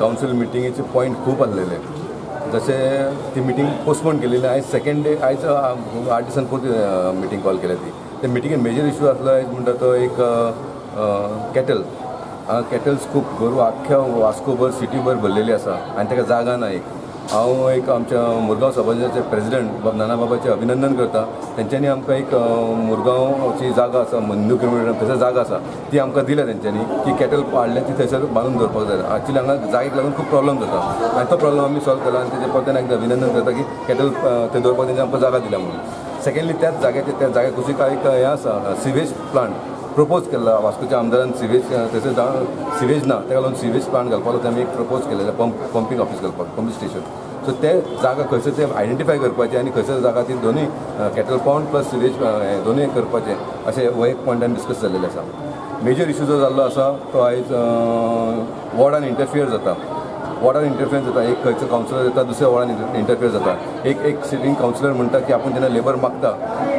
Council मिटिंगेचे point खूप आसलेले, जसे ती मिटींग पोस्टपोन केलेली. आयज सेकंड डे, आयज 8 दिसान परत मिटींग कॉल केल्या. ते मिटिंगेन मेजर इशू आसलो आयज म्हणटा तो एक कॅटल्स खूब भर आख्ख्या वास्कोभर सिटीभर भरलेली आसा आनी ताका जागा ना. हांव एक आमच्या मुरगांव सभाचे प्रेसिडेंट बाब नाना बाबाचें अभिनंदन करता. तेंच्यांनी आमकां एक मुरगांवची जागा आसा, 2 किलोमिटर थंयसर जागा आसा, ती आमकां दिल्या तेंच्यांनी की कॅटल पाडले ती थंयसर बांदून दवरपाक जाय. एक्चुली हांगा जागेक लागून खूब प्रॉब्लम जाता आनी तो प्रॉब्लम आमी सॉल्व केला आनी तेजे परत एकदा अभिनंदन करता की कॅटल थंय दवरपाक तेंच्यांनी आमकां जागा दिल्या म्हणून. सेकेंडली त्या जाग्यार कुशीक एक हें आसा, सिवेज प्लांट प्रपोज केला वास्कोच्या आमदारान. थंयसर सिवेज ना, ताका लागून सिवेज प्लांट घालपाक आमी एक प्रपोज केलेलें, पंपींग ऑफीस घालपाक, पंपींग स्टेशन. सो ते जागा खंयसर ते आयडेंटिफाय करपाचें आनी खंयसर जागा ती दोनूय कॅटल पावंड प्लस सिवेज दोनूय करपाचें अशें हो एक पॉयंटान डिस्कस जाल्लेलें आसा. मेजर इशू जो जाल्लो आसा तो आयज वॉर्डान इंटरफियर जाता. एक खंयचो कावन्सिलर येता दुसऱ्या वॉर्डान इंटरफियर जाता. एक सिटींग कावन्सिलर म्हणटा की आपूण जेन्ना लेबर मागता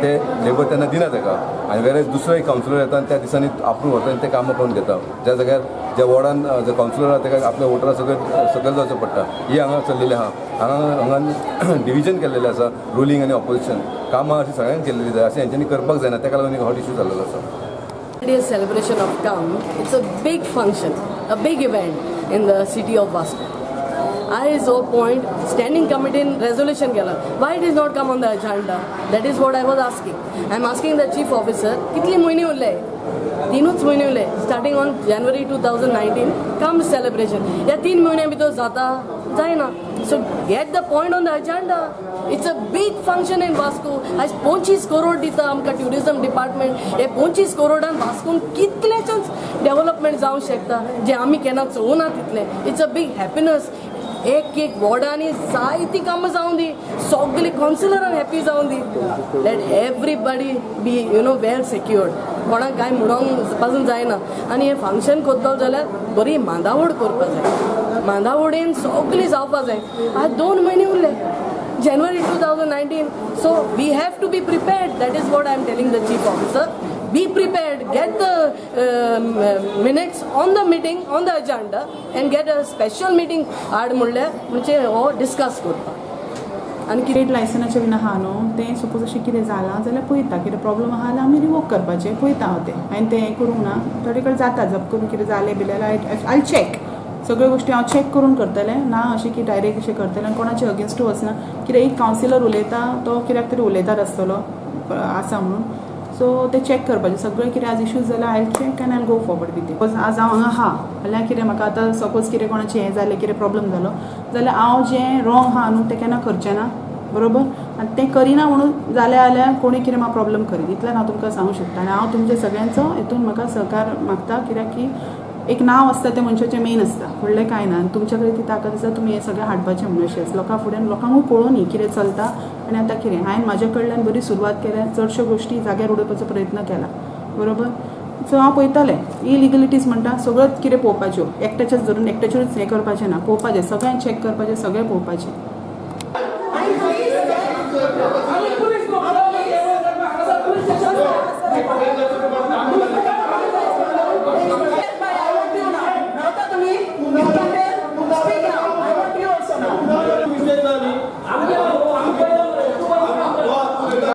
ते लेबर तेन्ना दिना ताका, आनी वेरेज दुसरो एक कावन्सिलर येता आनी त्या दिसांनी आपूण व्हरता आनी ते कामां करून घेता. ज्या जाग्यार ज्या वॉर्डान जो कावन्सिलर आसा ताका आपल्या वोटरां सकयल जावचो पडटा. ही हांगा चल्लेली आहा. हांगा डिविजन केल्लेलें आसा, रुलींग आनी ऑपोजिशन. कामां अशी सगळ्यांक केल्लेली जाय, अशें हेंच्यांनी करपाक जायना. ताका लागून एक हॉट इशू जाल्लो आसा. Today's celebration of COME, it's a big function, a big event in the city of Vasco. I is our point, standing committee in resolution gala. Why it is not come on the agenda? That is what I was asking. I am asking the chief officer, कितले महीने उरले? 3च महीने उरले. Starting on January 2019, COME celebration. या 3 महीने भितर जाता जायना. So get the point on the agenda. It's a big function in Vasco. आज 25 करोड दिता आमकां टुरिझम डिपार्टमेंट. हे 25 करोडान वास्कोन कितलेच डेव्हलपमेंट जावंक शकता जे आमी केन्ना चोवना तितले. It's a big happiness. एक वॉर्डांनी जायती कामां जावन दी, सगळी कावन्सिलरांक हॅपी जावन दी. Let everybody be well secured. कोणाक कांय म्हणोंक पासून जायना. आनी हें फंक्शन करतलो जाल्यार बरी मांदावड करपा जाय. मांदावडेन सगळी जावपाक जाय. आज 2 म्हयने उरले. January 2019. So we have to be prepared. That is what I am telling the chief officer. Be prepared. Get the minutes on the meeting on the agenda and get a special meeting. आड म्हणल्यार म्हणजे हो discuss करता. आनी कितें लायसनाचें bin आहा न्हू, तें सपोज अशें कितें जालां जाल्यार पळयता, कितें प्रॉब्लम आहा जाल्यार आमी रिवोक करपाचें पळयता हांव तें. हांवें तें करूंक ना. थोडे कडेन जाता जप करून कितें जालें बिलें आय चॅक. सगळ्यो गोश्टी हांव चॅक करून करतलें. ना अशें की डायरेक्ट अशें करतलें आनी कोणाचे अगेन्स्टू वचना. कित्याक एक कावन्सिलर उलयता तो कित्याक तरी उलयतात आसतलो आसा म्हणून. सो ते चॅक करपाचें सगळें. कितें आज इश्यूज जाल्यार oil check end oil go forward with it. Because आज हांव हांगा आहा जाल्यार कितें म्हाका आतां सपोज कितें कोणाचें हें जालें, कितें प्रॉब्लम जालो जाल्यार हांव जें रॉंग आहा न्हू तें केन्ना करचें ना. बरोबर. आनी तें करिना म्हणून जाल्यार कोणी कितें म्हाका प्रॉब्लम करीत इतल्यान हांव तुमकां सांगूंक शकता. आनी हांव तुमच्या सगळ्यांचो हितून म्हाका सहकार मागता. कित्याक की एक नांव आसता तें मनशाचें मेन आसता, व्हडलें कांय ना. आनी तुमच्या कडेन ती ताकद आसा, तुमी हें सगळें हाडपाचें म्हणून अशें लोकां फुड्यान लोकांकूय पळोवनी कितें चलता. आनी आतां कितें हांवें म्हाजे कडल्यान बरी सुरवात केल्या. चडश्यो गोश्टी जाग्यार उडोवपाचो प्रयत्न केला. बरोबर. सो हांव पळयतलें इलिगलिटीज म्हणटा सगळ्योच कितें पळोवपाच्यो. एकट्याचेच धरून एकट्याचेरूच हें करपाचें ना. पळोवपाचें, सगळ्यांक चॅक करपाचें, सगळें पळोवपाचें.